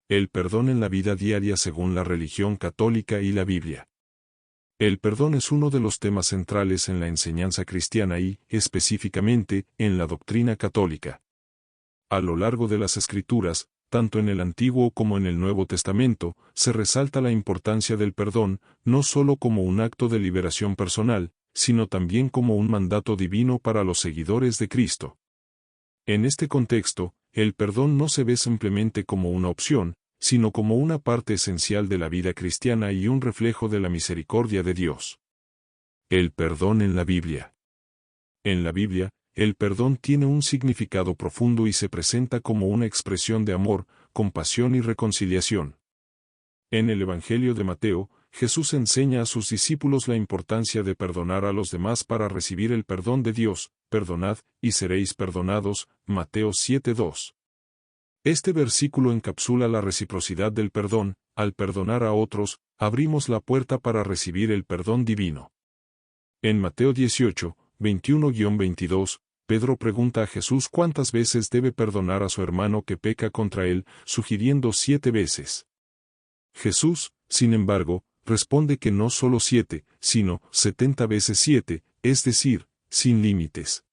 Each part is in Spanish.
El perdón en la vida diaria según la religión católica y la Biblia. El perdón es uno de los temas centrales en la enseñanza cristiana y, específicamente, en la doctrina católica. A lo largo de las Escrituras, tanto en el Antiguo como en el Nuevo Testamento, se resalta la importancia del perdón, no solo como un acto de liberación personal, sino también como un mandato divino para los seguidores de Cristo. En este contexto, el perdón no se ve simplemente como una opción, sino como una parte esencial de la vida cristiana y un reflejo de la misericordia de Dios. El perdón en la Biblia. En la Biblia, el perdón tiene un significado profundo y se presenta como una expresión de amor, compasión y reconciliación. En el Evangelio de Mateo, Jesús enseña a sus discípulos la importancia de perdonar a los demás para recibir el perdón de Dios. Perdonad, y seréis perdonados. Mateo 7:2. Este versículo encapsula la reciprocidad del perdón. Al perdonar a otros, abrimos la puerta para recibir el perdón divino. En Mateo 18, 21-22, Pedro pregunta a Jesús cuántas veces debe perdonar a su hermano que peca contra él, sugiriendo 7 veces. Jesús, sin embargo, responde que no solo 7, sino 70 veces 7, es decir, sin límites.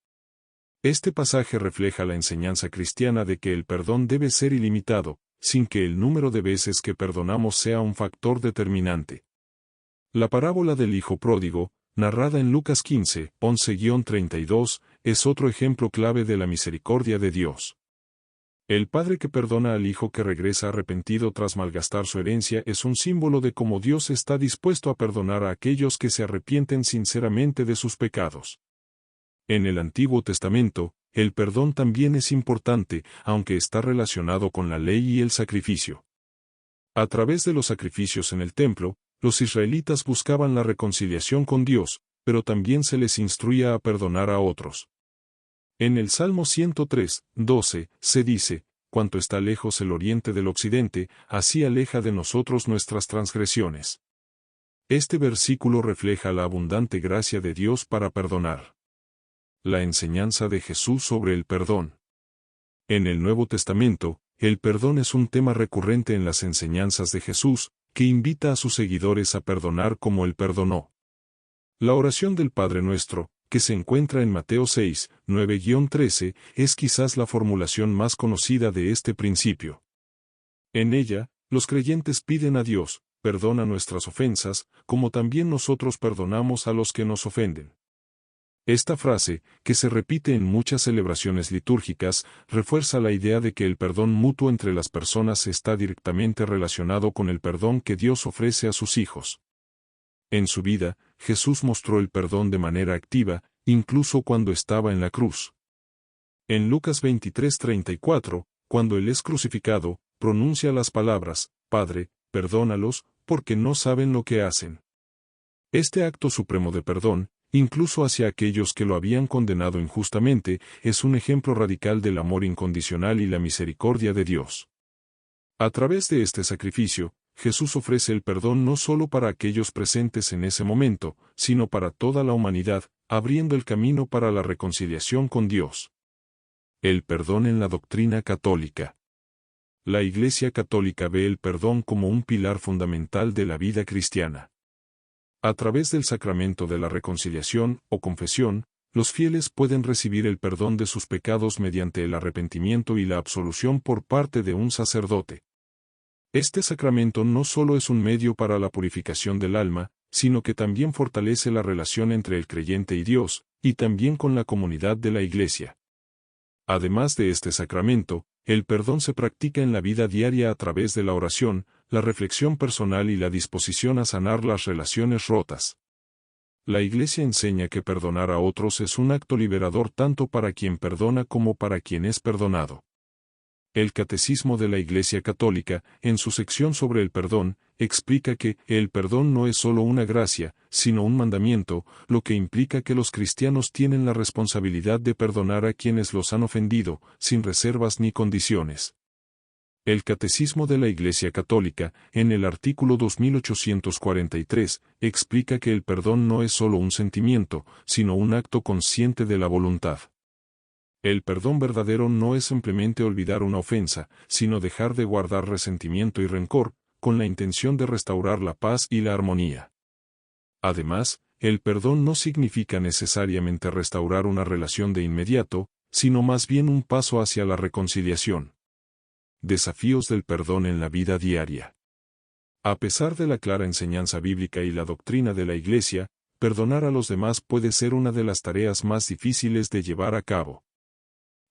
Este pasaje refleja la enseñanza cristiana de que el perdón debe ser ilimitado, sin que el número de veces que perdonamos sea un factor determinante. La parábola del hijo pródigo, narrada en Lucas 15, 11-32, es otro ejemplo clave de la misericordia de Dios. El padre que perdona al hijo que regresa arrepentido tras malgastar su herencia es un símbolo de cómo Dios está dispuesto a perdonar a aquellos que se arrepienten sinceramente de sus pecados. En el Antiguo Testamento, el perdón también es importante, aunque está relacionado con la ley y el sacrificio. A través de los sacrificios en el templo, los israelitas buscaban la reconciliación con Dios, pero también se les instruía a perdonar a otros. En el Salmo 103, 12, se dice, «Cuanto está lejos el oriente del occidente, así aleja de nosotros nuestras transgresiones». Este versículo refleja la abundante gracia de Dios para perdonar. La enseñanza de Jesús sobre el perdón. En el Nuevo Testamento, el perdón es un tema recurrente en las enseñanzas de Jesús, que invita a sus seguidores a perdonar como Él perdonó. La oración del Padre Nuestro, que se encuentra en Mateo 6, 9-13, es quizás la formulación más conocida de este principio. En ella, los creyentes piden a Dios, perdona nuestras ofensas, como también nosotros perdonamos a los que nos ofenden. Esta frase, que se repite en muchas celebraciones litúrgicas, refuerza la idea de que el perdón mutuo entre las personas está directamente relacionado con el perdón que Dios ofrece a sus hijos. En su vida, Jesús mostró el perdón de manera activa, incluso cuando estaba en la cruz. En Lucas 23:34, cuando Él es crucificado, pronuncia las palabras, «Padre, perdónalos, porque no saben lo que hacen». Este acto supremo de perdón, incluso hacia aquellos que lo habían condenado injustamente, es un ejemplo radical del amor incondicional y la misericordia de Dios. A través de este sacrificio, Jesús ofrece el perdón no solo para aquellos presentes en ese momento, sino para toda la humanidad, abriendo el camino para la reconciliación con Dios. El perdón en la doctrina católica. La Iglesia Católica ve el perdón como un pilar fundamental de la vida cristiana. A través del sacramento de la reconciliación o confesión, los fieles pueden recibir el perdón de sus pecados mediante el arrepentimiento y la absolución por parte de un sacerdote. Este sacramento no solo es un medio para la purificación del alma, sino que también fortalece la relación entre el creyente y Dios, y también con la comunidad de la Iglesia. Además de este sacramento, el perdón se practica en la vida diaria a través de la oración, la reflexión personal y la disposición a sanar las relaciones rotas. La Iglesia enseña que perdonar a otros es un acto liberador tanto para quien perdona como para quien es perdonado. El Catecismo de la Iglesia Católica, en su sección sobre el perdón, explica que el perdón no es solo una gracia, sino un mandamiento, lo que implica que los cristianos tienen la responsabilidad de perdonar a quienes los han ofendido, sin reservas ni condiciones. El Catecismo de la Iglesia Católica, en el artículo 2843, explica que el perdón no es solo un sentimiento, sino un acto consciente de la voluntad. El perdón verdadero no es simplemente olvidar una ofensa, sino dejar de guardar resentimiento y rencor, con la intención de restaurar la paz y la armonía. Además, el perdón no significa necesariamente restaurar una relación de inmediato, sino más bien un paso hacia la reconciliación. Desafíos del perdón en la vida diaria. A pesar de la clara enseñanza bíblica y la doctrina de la Iglesia, perdonar a los demás puede ser una de las tareas más difíciles de llevar a cabo.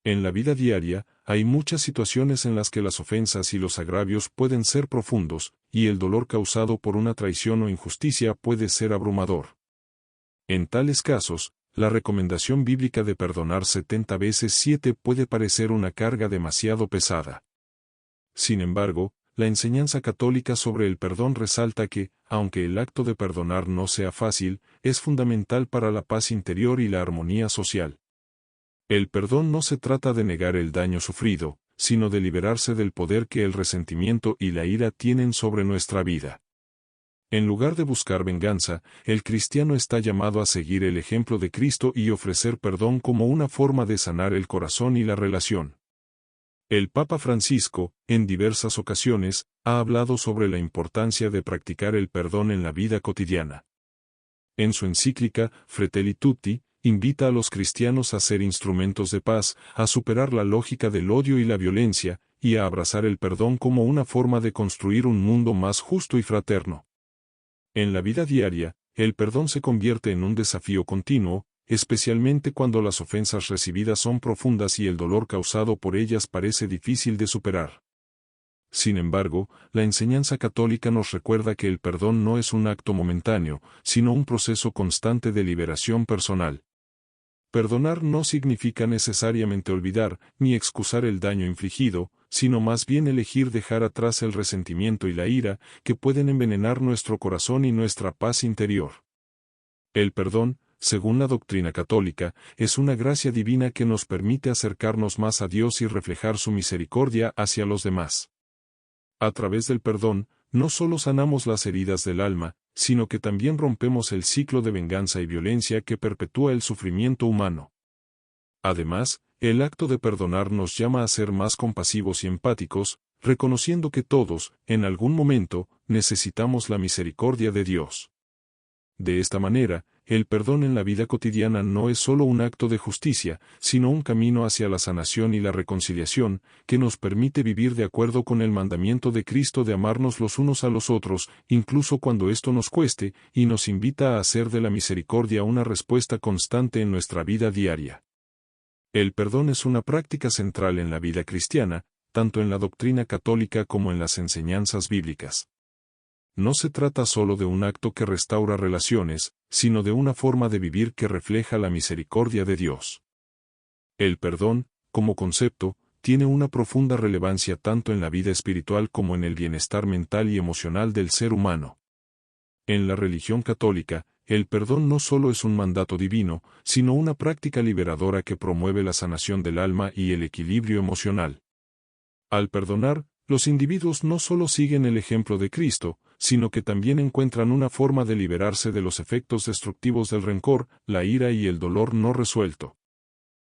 En la vida diaria, hay muchas situaciones en las que las ofensas y los agravios pueden ser profundos, y el dolor causado por una traición o injusticia puede ser abrumador. En tales casos, la recomendación bíblica de perdonar 70 veces 7 puede parecer una carga demasiado pesada. Sin embargo, la enseñanza católica sobre el perdón resalta que, aunque el acto de perdonar no sea fácil, es fundamental para la paz interior y la armonía social. El perdón no se trata de negar el daño sufrido, sino de liberarse del poder que el resentimiento y la ira tienen sobre nuestra vida. En lugar de buscar venganza, el cristiano está llamado a seguir el ejemplo de Cristo y ofrecer perdón como una forma de sanar el corazón y la relación. El Papa Francisco, en diversas ocasiones, ha hablado sobre la importancia de practicar el perdón en la vida cotidiana. En su encíclica, Fratelli Tutti, invita a los cristianos a ser instrumentos de paz, a superar la lógica del odio y la violencia, y a abrazar el perdón como una forma de construir un mundo más justo y fraterno. En la vida diaria, el perdón se convierte en un desafío continuo, especialmente cuando las ofensas recibidas son profundas y el dolor causado por ellas parece difícil de superar. Sin embargo, la enseñanza católica nos recuerda que el perdón no es un acto momentáneo, sino un proceso constante de liberación personal. Perdonar no significa necesariamente olvidar, ni excusar el daño infligido, sino más bien elegir dejar atrás el resentimiento y la ira, que pueden envenenar nuestro corazón y nuestra paz interior. El perdón, según la doctrina católica, es una gracia divina que nos permite acercarnos más a Dios y reflejar su misericordia hacia los demás. A través del perdón, no solo sanamos las heridas del alma, sino que también rompemos el ciclo de venganza y violencia que perpetúa el sufrimiento humano. Además, el acto de perdonar nos llama a ser más compasivos y empáticos, reconociendo que todos, en algún momento, necesitamos la misericordia de Dios. De esta manera, el perdón en la vida cotidiana no es solo un acto de justicia, sino un camino hacia la sanación y la reconciliación, que nos permite vivir de acuerdo con el mandamiento de Cristo de amarnos los unos a los otros, incluso cuando esto nos cueste, y nos invita a hacer de la misericordia una respuesta constante en nuestra vida diaria. El perdón es una práctica central en la vida cristiana, tanto en la doctrina católica como en las enseñanzas bíblicas. No se trata solo de un acto que restaura relaciones, sino de una forma de vivir que refleja la misericordia de Dios. El perdón, como concepto, tiene una profunda relevancia tanto en la vida espiritual como en el bienestar mental y emocional del ser humano. En la religión católica, el perdón no solo es un mandato divino, sino una práctica liberadora que promueve la sanación del alma y el equilibrio emocional. Al perdonar, los individuos no solo siguen el ejemplo de Cristo, sino que también encuentran una forma de liberarse de los efectos destructivos del rencor, la ira y el dolor no resuelto.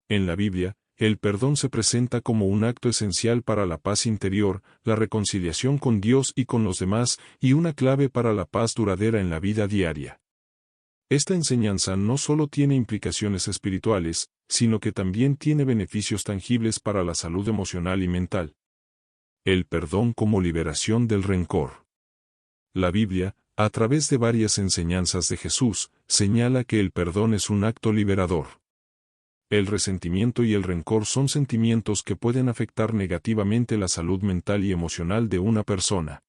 En la Biblia, el perdón se presenta como un acto esencial para la paz interior, la reconciliación con Dios y con los demás, y una clave para la paz duradera en la vida diaria. Esta enseñanza no solo tiene implicaciones espirituales, sino que también tiene beneficios tangibles para la salud emocional y mental. El perdón como liberación del rencor. La Biblia, a través de varias enseñanzas de Jesús, señala que el perdón es un acto liberador. El resentimiento y el rencor son sentimientos que pueden afectar negativamente la salud mental y emocional de una persona.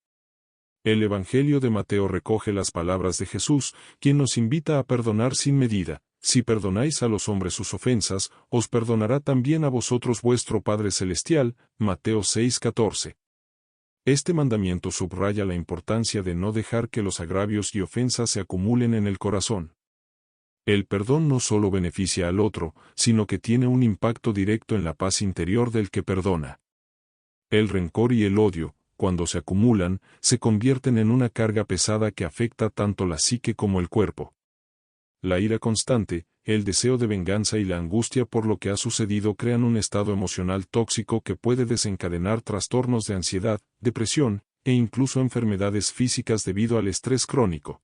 El Evangelio de Mateo recoge las palabras de Jesús, quien nos invita a perdonar sin medida. Si perdonáis a los hombres sus ofensas, os perdonará también a vosotros vuestro Padre Celestial. Mateo 6:14. Este mandamiento subraya la importancia de no dejar que los agravios y ofensas se acumulen en el corazón. El perdón no solo beneficia al otro, sino que tiene un impacto directo en la paz interior del que perdona. El rencor y el odio, cuando se acumulan, se convierten en una carga pesada que afecta tanto la psique como el cuerpo. La ira constante, el deseo de venganza y la angustia por lo que ha sucedido crean un estado emocional tóxico que puede desencadenar trastornos de ansiedad, depresión, e incluso enfermedades físicas debido al estrés crónico.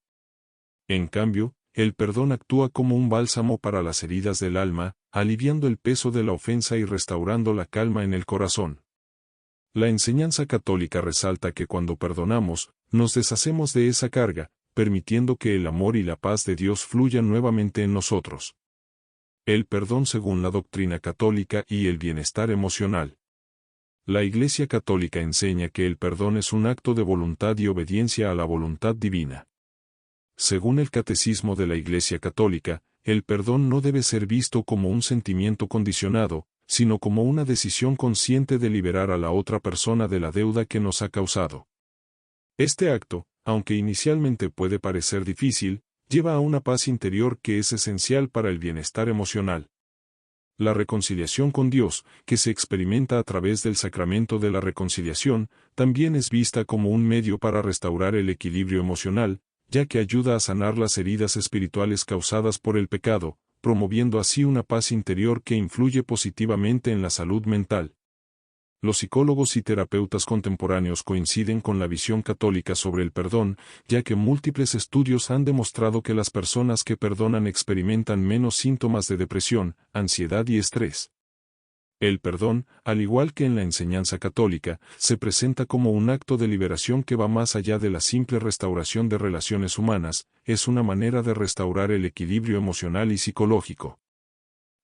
En cambio, el perdón actúa como un bálsamo para las heridas del alma, aliviando el peso de la ofensa y restaurando la calma en el corazón. La enseñanza católica resalta que cuando perdonamos, nos deshacemos de esa carga, permitiendo que el amor y la paz de Dios fluyan nuevamente en nosotros. El perdón según la doctrina católica y el bienestar emocional. La Iglesia Católica enseña que el perdón es un acto de voluntad y obediencia a la voluntad divina. Según el Catecismo de la Iglesia Católica, el perdón no debe ser visto como un sentimiento condicionado, sino como una decisión consciente de liberar a la otra persona de la deuda que nos ha causado. Este acto, aunque inicialmente puede parecer difícil, lleva a una paz interior que es esencial para el bienestar emocional. La reconciliación con Dios, que se experimenta a través del sacramento de la reconciliación, también es vista como un medio para restaurar el equilibrio emocional, ya que ayuda a sanar las heridas espirituales causadas por el pecado, promoviendo así una paz interior que influye positivamente en la salud mental. Los psicólogos y terapeutas contemporáneos coinciden con la visión católica sobre el perdón, ya que múltiples estudios han demostrado que las personas que perdonan experimentan menos síntomas de depresión, ansiedad y estrés. El perdón, al igual que en la enseñanza católica, se presenta como un acto de liberación que va más allá de la simple restauración de relaciones humanas, es una manera de restaurar el equilibrio emocional y psicológico.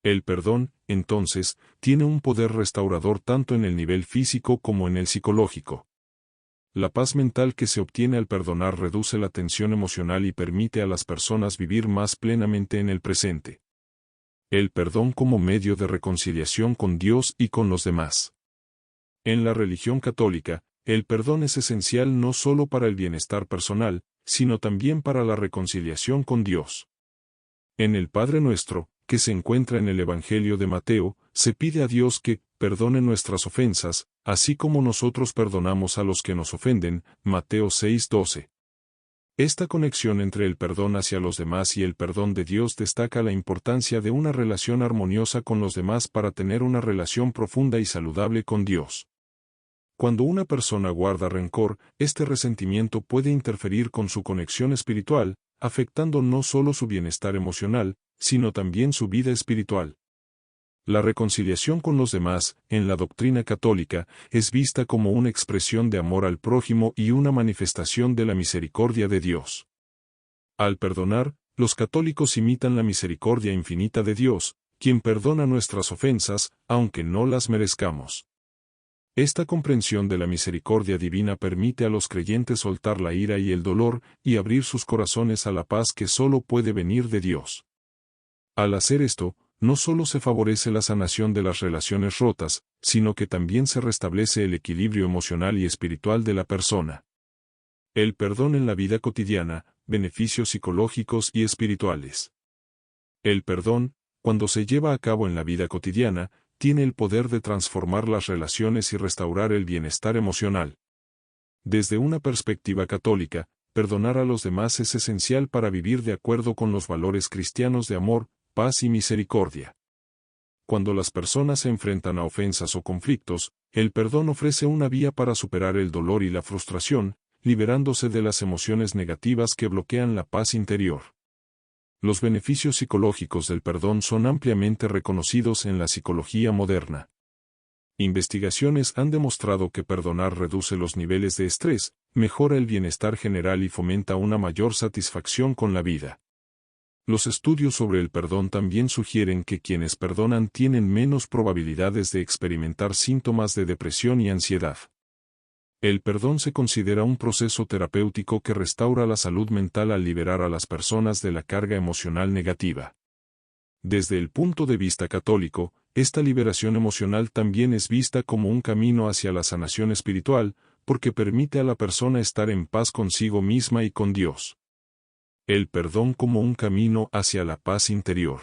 El perdón, entonces, tiene un poder restaurador tanto en el nivel físico como en el psicológico. La paz mental que se obtiene al perdonar reduce la tensión emocional y permite a las personas vivir más plenamente en el presente. El perdón como medio de reconciliación con Dios y con los demás. En la religión católica, el perdón es esencial no solo para el bienestar personal, sino también para la reconciliación con Dios. En el Padre Nuestro, que se encuentra en el Evangelio de Mateo, se pide a Dios que perdone nuestras ofensas, así como nosotros perdonamos a los que nos ofenden, Mateo 6:12. Esta conexión entre el perdón hacia los demás y el perdón de Dios destaca la importancia de una relación armoniosa con los demás para tener una relación profunda y saludable con Dios. Cuando una persona guarda rencor, este resentimiento puede interferir con su conexión espiritual, afectando no solo su bienestar emocional, sino también su vida espiritual. La reconciliación con los demás, en la doctrina católica, es vista como una expresión de amor al prójimo y una manifestación de la misericordia de Dios. Al perdonar, los católicos imitan la misericordia infinita de Dios, quien perdona nuestras ofensas, aunque no las merezcamos. Esta comprensión de la misericordia divina permite a los creyentes soltar la ira y el dolor, y abrir sus corazones a la paz que solo puede venir de Dios. Al hacer esto, no solo se favorece la sanación de las relaciones rotas, sino que también se restablece el equilibrio emocional y espiritual de la persona. El perdón en la vida cotidiana, beneficios psicológicos y espirituales. El perdón, cuando se lleva a cabo en la vida cotidiana, tiene el poder de transformar las relaciones y restaurar el bienestar emocional. Desde una perspectiva católica, perdonar a los demás es esencial para vivir de acuerdo con los valores cristianos de amor, paz y misericordia. Cuando las personas se enfrentan a ofensas o conflictos, el perdón ofrece una vía para superar el dolor y la frustración, liberándose de las emociones negativas que bloquean la paz interior. Los beneficios psicológicos del perdón son ampliamente reconocidos en la psicología moderna. Investigaciones han demostrado que perdonar reduce los niveles de estrés, mejora el bienestar general y fomenta una mayor satisfacción con la vida. Los estudios sobre el perdón también sugieren que quienes perdonan tienen menos probabilidades de experimentar síntomas de depresión y ansiedad. El perdón se considera un proceso terapéutico que restaura la salud mental al liberar a las personas de la carga emocional negativa. Desde el punto de vista católico, esta liberación emocional también es vista como un camino hacia la sanación espiritual, porque permite a la persona estar en paz consigo misma y con Dios. El perdón como un camino hacia la paz interior.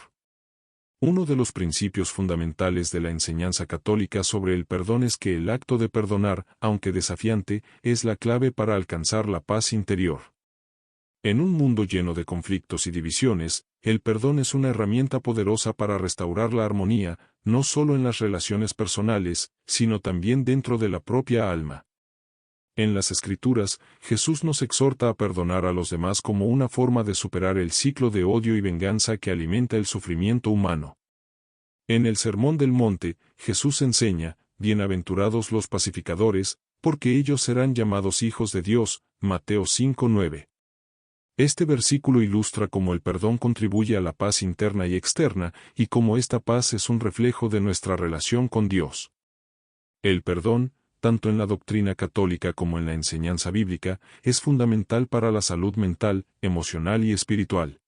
Uno de los principios fundamentales de la enseñanza católica sobre el perdón es que el acto de perdonar, aunque desafiante, es la clave para alcanzar la paz interior. En un mundo lleno de conflictos y divisiones, el perdón es una herramienta poderosa para restaurar la armonía, no solo en las relaciones personales, sino también dentro de la propia alma. En las Escrituras, Jesús nos exhorta a perdonar a los demás como una forma de superar el ciclo de odio y venganza que alimenta el sufrimiento humano. En el Sermón del Monte, Jesús enseña, bienaventurados los pacificadores, porque ellos serán llamados hijos de Dios, Mateo 5:9. Este versículo ilustra cómo el perdón contribuye a la paz interna y externa, y cómo esta paz es un reflejo de nuestra relación con Dios. El perdón, tanto en la doctrina católica como en la enseñanza bíblica, es fundamental para la salud mental, emocional y espiritual.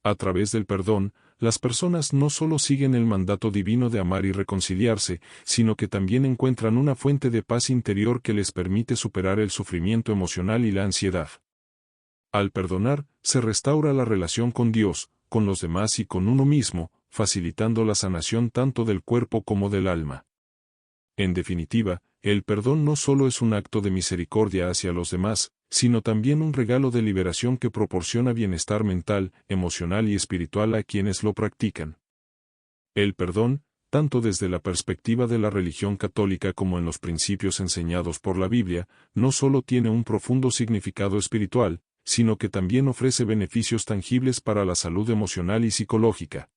A través del perdón, las personas no solo siguen el mandato divino de amar y reconciliarse, sino que también encuentran una fuente de paz interior que les permite superar el sufrimiento emocional y la ansiedad. Al perdonar, se restaura la relación con Dios, con los demás y con uno mismo, facilitando la sanación tanto del cuerpo como del alma. En definitiva, el perdón no solo es un acto de misericordia hacia los demás, sino también un regalo de liberación que proporciona bienestar mental, emocional y espiritual a quienes lo practican. El perdón, tanto desde la perspectiva de la religión católica como en los principios enseñados por la Biblia, no solo tiene un profundo significado espiritual, sino que también ofrece beneficios tangibles para la salud emocional y psicológica.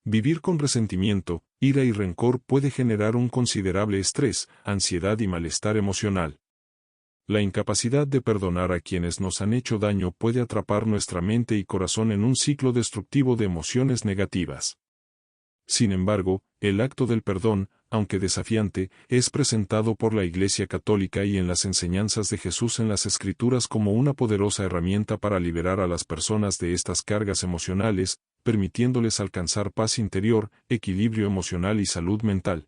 Vivir con resentimiento, ira y rencor puede generar un considerable estrés, ansiedad y malestar emocional. La incapacidad de perdonar a quienes nos han hecho daño puede atrapar nuestra mente y corazón en un ciclo destructivo de emociones negativas. Sin embargo, el acto del perdón, aunque desafiante, es presentado por la Iglesia Católica y en las enseñanzas de Jesús en las Escrituras como una poderosa herramienta para liberar a las personas de estas cargas emocionales, permitiéndoles alcanzar paz interior, equilibrio emocional y salud mental.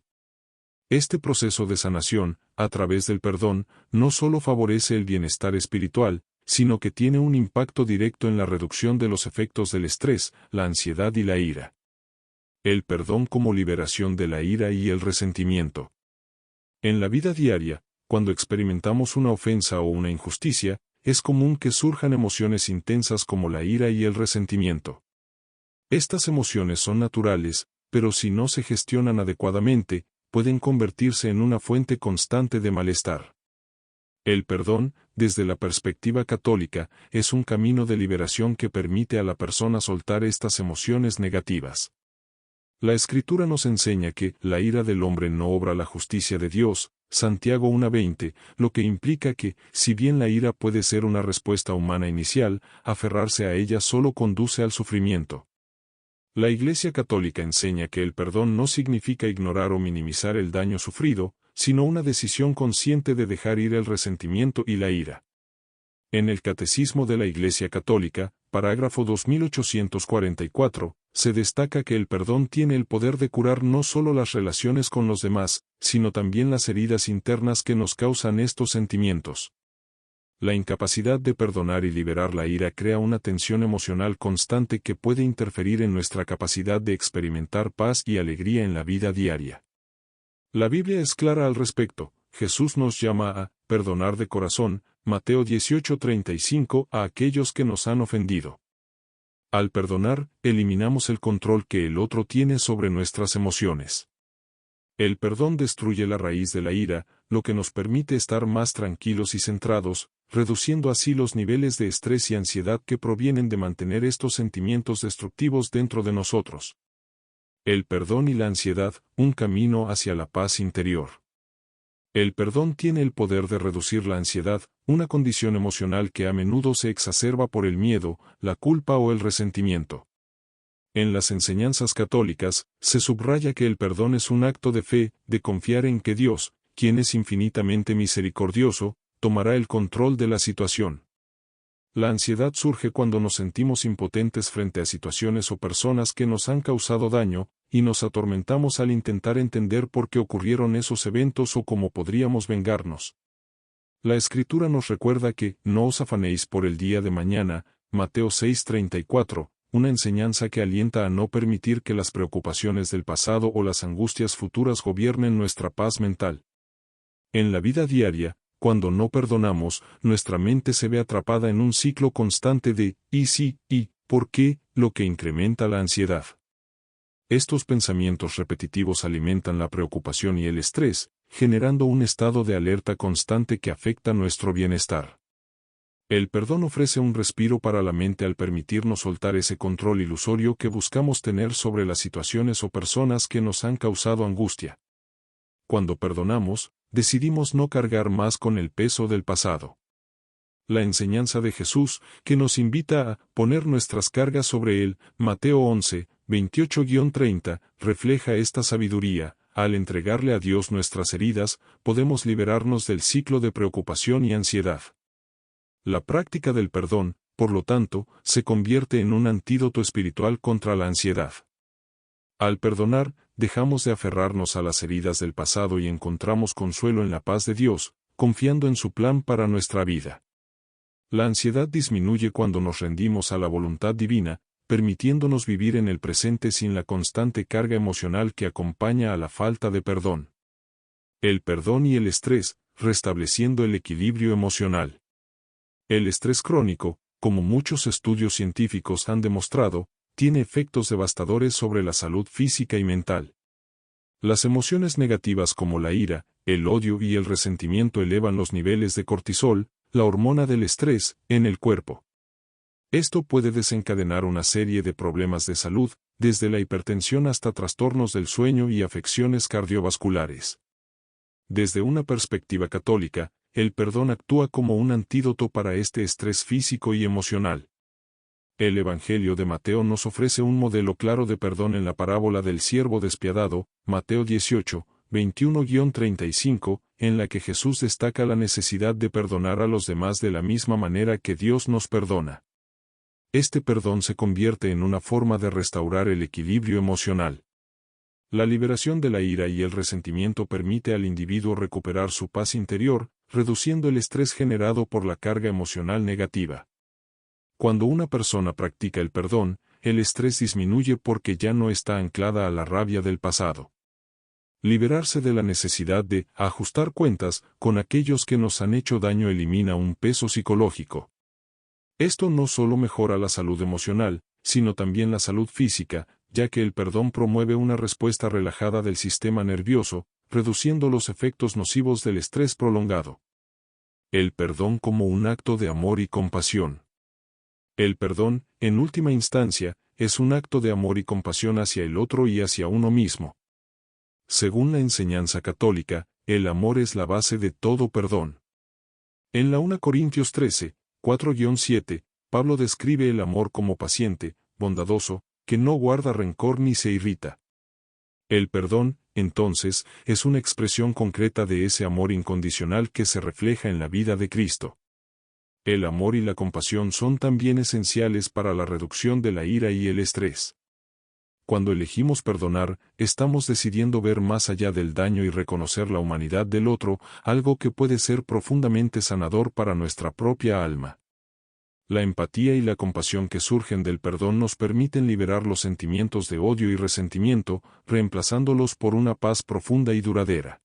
Este proceso de sanación, a través del perdón, no solo favorece el bienestar espiritual, sino que tiene un impacto directo en la reducción de los efectos del estrés, la ansiedad y la ira. El perdón como liberación de la ira y el resentimiento. En la vida diaria, cuando experimentamos una ofensa o una injusticia, es común que surjan emociones intensas como la ira y el resentimiento. Estas emociones son naturales, pero si no se gestionan adecuadamente, pueden convertirse en una fuente constante de malestar. El perdón, desde la perspectiva católica, es un camino de liberación que permite a la persona soltar estas emociones negativas. La Escritura nos enseña que la ira del hombre no obra la justicia de Dios, Santiago 1:20, lo que implica que, si bien la ira puede ser una respuesta humana inicial, aferrarse a ella solo conduce al sufrimiento. La Iglesia Católica enseña que el perdón no significa ignorar o minimizar el daño sufrido, sino una decisión consciente de dejar ir el resentimiento y la ira. En el Catecismo de la Iglesia Católica, parágrafo 2844, se destaca que el perdón tiene el poder de curar no solo las relaciones con los demás, sino también las heridas internas que nos causan estos sentimientos. La incapacidad de perdonar y liberar la ira crea una tensión emocional constante que puede interferir en nuestra capacidad de experimentar paz y alegría en la vida diaria. La Biblia es clara al respecto. Jesús nos llama a perdonar de corazón, Mateo 18:35, a aquellos que nos han ofendido. Al perdonar, eliminamos el control que el otro tiene sobre nuestras emociones. El perdón destruye la raíz de la ira, lo que nos permite estar más tranquilos y centrados, reduciendo así los niveles de estrés y ansiedad que provienen de mantener estos sentimientos destructivos dentro de nosotros. El perdón y la ansiedad, un camino hacia la paz interior. El perdón tiene el poder de reducir la ansiedad, una condición emocional que a menudo se exacerba por el miedo, la culpa o el resentimiento. En las enseñanzas católicas, se subraya que el perdón es un acto de fe, de confiar en que Dios, quien es infinitamente misericordioso, tomará el control de la situación. La ansiedad surge cuando nos sentimos impotentes frente a situaciones o personas que nos han causado daño, y nos atormentamos al intentar entender por qué ocurrieron esos eventos o cómo podríamos vengarnos. La Escritura nos recuerda que, no os afanéis por el día de mañana, Mateo 6:34, una enseñanza que alienta a no permitir que las preocupaciones del pasado o las angustias futuras gobiernen nuestra paz mental. En la vida diaria, cuando no perdonamos, nuestra mente se ve atrapada en un ciclo constante de «y si», «y ¿Por qué? Lo que incrementa la ansiedad. Estos pensamientos repetitivos alimentan la preocupación y el estrés, generando un estado de alerta constante que afecta nuestro bienestar. El perdón ofrece un respiro para la mente al permitirnos soltar ese control ilusorio que buscamos tener sobre las situaciones o personas que nos han causado angustia. Cuando perdonamos, decidimos no cargar más con el peso del pasado. La enseñanza de Jesús, que nos invita a poner nuestras cargas sobre Él, Mateo 11, 28-30, refleja esta sabiduría. Al entregarle a Dios nuestras heridas, podemos liberarnos del ciclo de preocupación y ansiedad. La práctica del perdón, por lo tanto, se convierte en un antídoto espiritual contra la ansiedad. Al perdonar, dejamos de aferrarnos a las heridas del pasado y encontramos consuelo en la paz de Dios, confiando en su plan para nuestra vida. La ansiedad disminuye cuando nos rendimos a la voluntad divina, permitiéndonos vivir en el presente sin la constante carga emocional que acompaña a la falta de perdón. El perdón y el estrés, restableciendo el equilibrio emocional. El estrés crónico, como muchos estudios científicos han demostrado, tiene efectos devastadores sobre la salud física y mental. Las emociones negativas como la ira, el odio y el resentimiento elevan los niveles de cortisol, la hormona del estrés, en el cuerpo. Esto puede desencadenar una serie de problemas de salud, desde la hipertensión hasta trastornos del sueño y afecciones cardiovasculares. Desde una perspectiva católica, el perdón actúa como un antídoto para este estrés físico y emocional. El Evangelio de Mateo nos ofrece un modelo claro de perdón en la parábola del siervo despiadado, Mateo 18, 21-35, en la que Jesús destaca la necesidad de perdonar a los demás de la misma manera que Dios nos perdona. Este perdón se convierte en una forma de restaurar el equilibrio emocional. La liberación de la ira y el resentimiento permite al individuo recuperar su paz interior, reduciendo el estrés generado por la carga emocional negativa. Cuando una persona practica el perdón, el estrés disminuye porque ya no está anclada a la rabia del pasado. Liberarse de la necesidad de ajustar cuentas con aquellos que nos han hecho daño elimina un peso psicológico. Esto no solo mejora la salud emocional, sino también la salud física, ya que el perdón promueve una respuesta relajada del sistema nervioso, reduciendo los efectos nocivos del estrés prolongado. El perdón como un acto de amor y compasión. El perdón, en última instancia, es un acto de amor y compasión hacia el otro y hacia uno mismo. Según la enseñanza católica, el amor es la base de todo perdón. En la 1 Corintios 13, 4-7, Pablo describe el amor como paciente, bondadoso, que no guarda rencor ni se irrita. El perdón, entonces, es una expresión concreta de ese amor incondicional que se refleja en la vida de Cristo. El amor y la compasión son también esenciales para la reducción de la ira y el estrés. Cuando elegimos perdonar, estamos decidiendo ver más allá del daño y reconocer la humanidad del otro, algo que puede ser profundamente sanador para nuestra propia alma. La empatía y la compasión que surgen del perdón nos permiten liberar los sentimientos de odio y resentimiento, reemplazándolos por una paz profunda y duradera.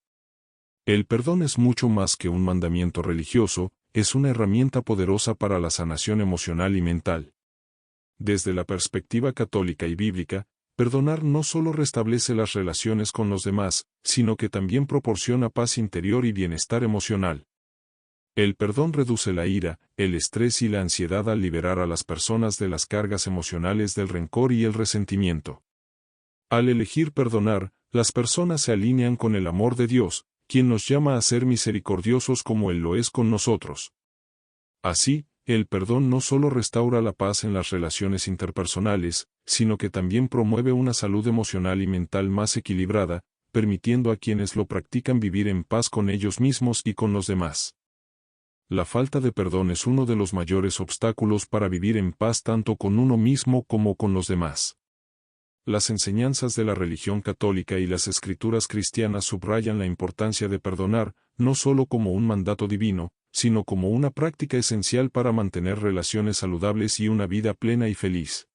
El perdón es mucho más que un mandamiento religioso, es una herramienta poderosa para la sanación emocional y mental. Desde la perspectiva católica y bíblica, perdonar no solo restablece las relaciones con los demás, sino que también proporciona paz interior y bienestar emocional. El perdón reduce la ira, el estrés y la ansiedad al liberar a las personas de las cargas emocionales del rencor y el resentimiento. Al elegir perdonar, las personas se alinean con el amor de Dios, quien nos llama a ser misericordiosos como Él lo es con nosotros. Así, el perdón no solo restaura la paz en las relaciones interpersonales, sino que también promueve una salud emocional y mental más equilibrada, permitiendo a quienes lo practican vivir en paz con ellos mismos y con los demás. La falta de perdón es uno de los mayores obstáculos para vivir en paz tanto con uno mismo como con los demás. Las enseñanzas de la religión católica y las escrituras cristianas subrayan la importancia de perdonar, no solo como un mandato divino, sino como una práctica esencial para mantener relaciones saludables y una vida plena y feliz.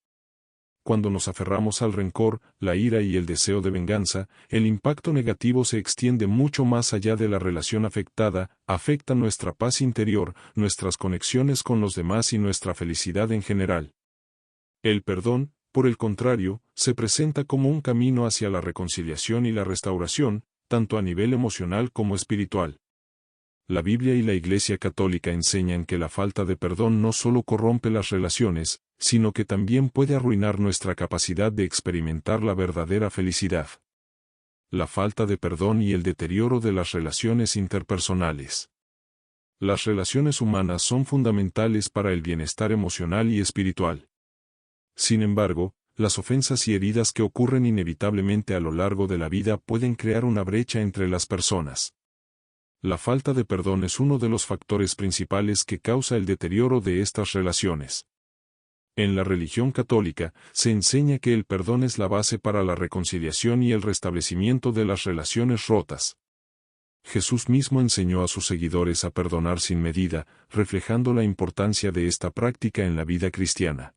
Cuando nos aferramos al rencor, la ira y el deseo de venganza, el impacto negativo se extiende mucho más allá de la relación afectada, afecta nuestra paz interior, nuestras conexiones con los demás y nuestra felicidad en general. El perdón, por el contrario, se presenta como un camino hacia la reconciliación y la restauración, tanto a nivel emocional como espiritual. La Biblia y la Iglesia Católica enseñan que la falta de perdón no solo corrompe las relaciones, sino que también puede arruinar nuestra capacidad de experimentar la verdadera felicidad. La falta de perdón y el deterioro de las relaciones interpersonales. Las relaciones humanas son fundamentales para el bienestar emocional y espiritual. Sin embargo, las ofensas y heridas que ocurren inevitablemente a lo largo de la vida pueden crear una brecha entre las personas. La falta de perdón es uno de los factores principales que causa el deterioro de estas relaciones. En la religión católica, se enseña que el perdón es la base para la reconciliación y el restablecimiento de las relaciones rotas. Jesús mismo enseñó a sus seguidores a perdonar sin medida, reflejando la importancia de esta práctica en la vida cristiana.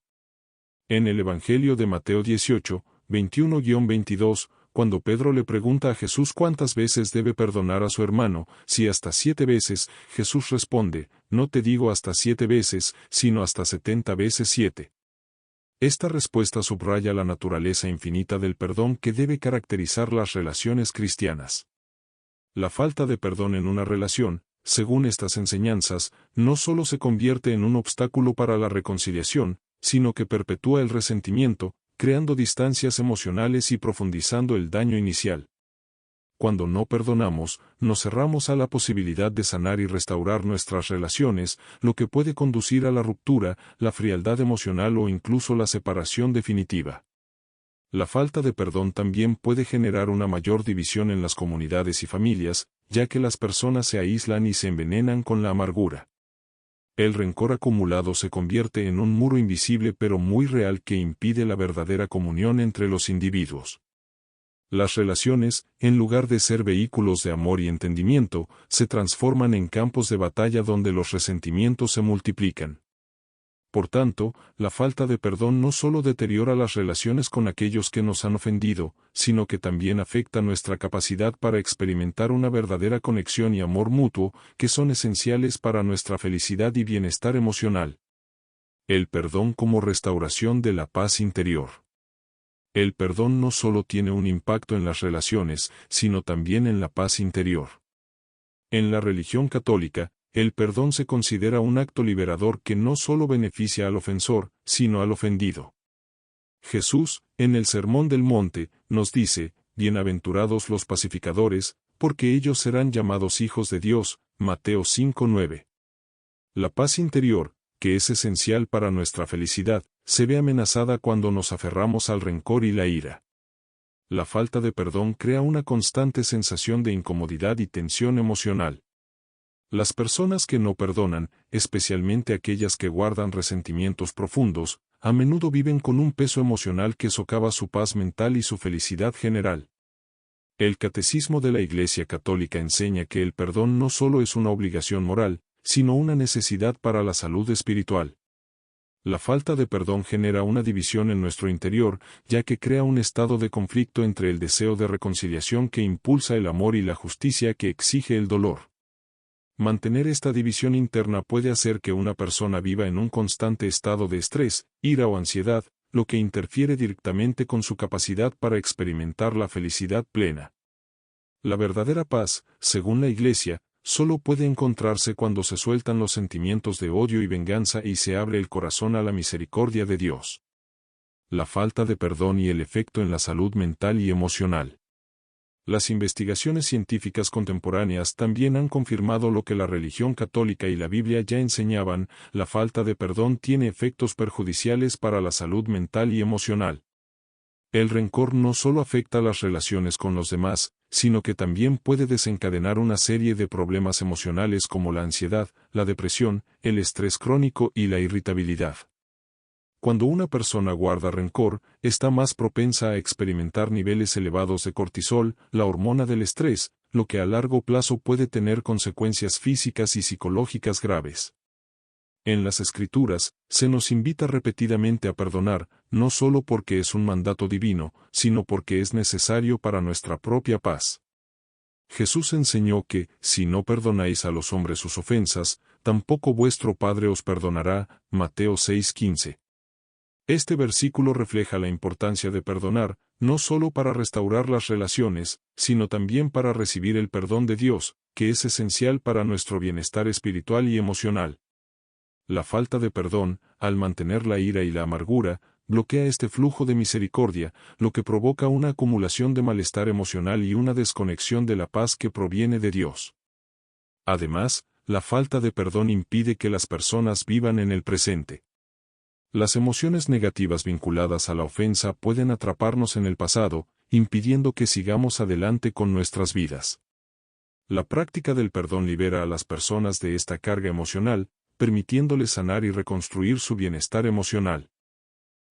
En el Evangelio de Mateo 18, 21-22, cuando Pedro le pregunta a Jesús cuántas veces debe perdonar a su hermano, si hasta 7 veces, Jesús responde, no te digo hasta 7 veces, sino hasta 70 veces 7. Esta respuesta subraya la naturaleza infinita del perdón que debe caracterizar las relaciones cristianas. La falta de perdón en una relación, según estas enseñanzas, no solo se convierte en un obstáculo para la reconciliación, sino que perpetúa el resentimiento, creando distancias emocionales y profundizando el daño inicial. Cuando no perdonamos, nos cerramos a la posibilidad de sanar y restaurar nuestras relaciones, lo que puede conducir a la ruptura, la frialdad emocional o incluso la separación definitiva. La falta de perdón también puede generar una mayor división en las comunidades y familias, ya que las personas se aíslan y se envenenan con la amargura. El rencor acumulado se convierte en un muro invisible pero muy real que impide la verdadera comunión entre los individuos. Las relaciones, en lugar de ser vehículos de amor y entendimiento, se transforman en campos de batalla donde los resentimientos se multiplican. Por tanto, la falta de perdón no solo deteriora las relaciones con aquellos que nos han ofendido, sino que también afecta nuestra capacidad para experimentar una verdadera conexión y amor mutuo, que son esenciales para nuestra felicidad y bienestar emocional. El perdón como restauración de la paz interior. El perdón no solo tiene un impacto en las relaciones, sino también en la paz interior. En la religión católica, el perdón se considera un acto liberador que no solo beneficia al ofensor, sino al ofendido. Jesús, en el Sermón del Monte, nos dice, bienaventurados los pacificadores, porque ellos serán llamados hijos de Dios, Mateo 5:9. La paz interior, que es esencial para nuestra felicidad, se ve amenazada cuando nos aferramos al rencor y la ira. La falta de perdón crea una constante sensación de incomodidad y tensión emocional. Las personas que no perdonan, especialmente aquellas que guardan resentimientos profundos, a menudo viven con un peso emocional que socava su paz mental y su felicidad general. El Catecismo de la Iglesia Católica enseña que el perdón no solo es una obligación moral, sino una necesidad para la salud espiritual. La falta de perdón genera una división en nuestro interior, ya que crea un estado de conflicto entre el deseo de reconciliación que impulsa el amor y la justicia que exige el dolor. Mantener esta división interna puede hacer que una persona viva en un constante estado de estrés, ira o ansiedad, lo que interfiere directamente con su capacidad para experimentar la felicidad plena. La verdadera paz, según la Iglesia, solo puede encontrarse cuando se sueltan los sentimientos de odio y venganza y se abre el corazón a la misericordia de Dios. La falta de perdón y el efecto en la salud mental y emocional. Las investigaciones científicas contemporáneas también han confirmado lo que la religión católica y la Biblia ya enseñaban: la falta de perdón tiene efectos perjudiciales para la salud mental y emocional. El rencor no solo afecta las relaciones con los demás, sino que también puede desencadenar una serie de problemas emocionales como la ansiedad, la depresión, el estrés crónico y la irritabilidad. Cuando una persona guarda rencor, está más propensa a experimentar niveles elevados de cortisol, la hormona del estrés, lo que a largo plazo puede tener consecuencias físicas y psicológicas graves. En las Escrituras, se nos invita repetidamente a perdonar, no solo porque es un mandato divino, sino porque es necesario para nuestra propia paz. Jesús enseñó que, si no perdonáis a los hombres sus ofensas, tampoco vuestro Padre os perdonará, Mateo 6:15. Este versículo refleja la importancia de perdonar, no solo para restaurar las relaciones, sino también para recibir el perdón de Dios, que es esencial para nuestro bienestar espiritual y emocional. La falta de perdón, al mantener la ira y la amargura, bloquea este flujo de misericordia, lo que provoca una acumulación de malestar emocional y una desconexión de la paz que proviene de Dios. Además, la falta de perdón impide que las personas vivan en el presente. Las emociones negativas vinculadas a la ofensa pueden atraparnos en el pasado, impidiendo que sigamos adelante con nuestras vidas. La práctica del perdón libera a las personas de esta carga emocional, permitiéndoles sanar y reconstruir su bienestar emocional.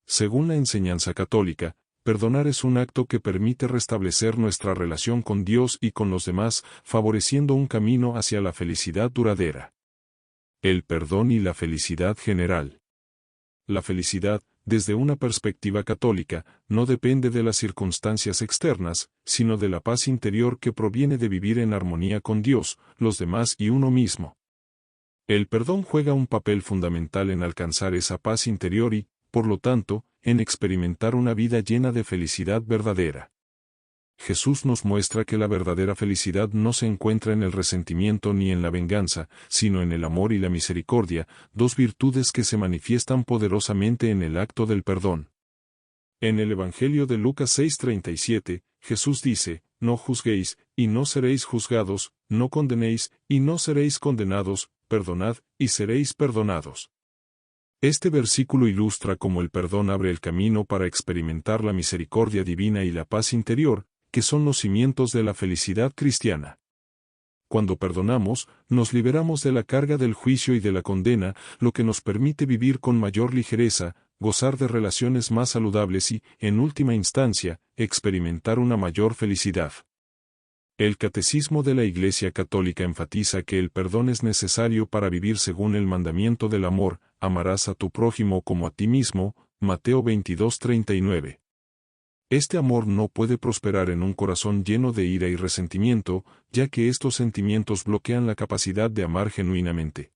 Según la enseñanza católica, perdonar es un acto que permite restablecer nuestra relación con Dios y con los demás, favoreciendo un camino hacia la felicidad duradera. El perdón y la felicidad general. La felicidad, desde una perspectiva católica, no depende de las circunstancias externas, sino de la paz interior que proviene de vivir en armonía con Dios, los demás y uno mismo. El perdón juega un papel fundamental en alcanzar esa paz interior y, por lo tanto, en experimentar una vida llena de felicidad verdadera. Jesús nos muestra que la verdadera felicidad no se encuentra en el resentimiento ni en la venganza, sino en el amor y la misericordia, dos virtudes que se manifiestan poderosamente en el acto del perdón. En el Evangelio de Lucas 6:37, Jesús dice, «No juzguéis, y no seréis juzgados, no condenéis, y no seréis condenados, perdonad, y seréis perdonados». Este versículo ilustra cómo el perdón abre el camino para experimentar la misericordia divina y la paz interior, que son los cimientos de la felicidad cristiana. Cuando perdonamos, nos liberamos de la carga del juicio y de la condena, lo que nos permite vivir con mayor ligereza, gozar de relaciones más saludables y, en última instancia, experimentar una mayor felicidad. El Catecismo de la Iglesia Católica enfatiza que el perdón es necesario para vivir según el mandamiento del amor, amarás a tu prójimo como a ti mismo, Mateo 22:39. Este amor no puede prosperar en un corazón lleno de ira y resentimiento, ya que estos sentimientos bloquean la capacidad de amar genuinamente.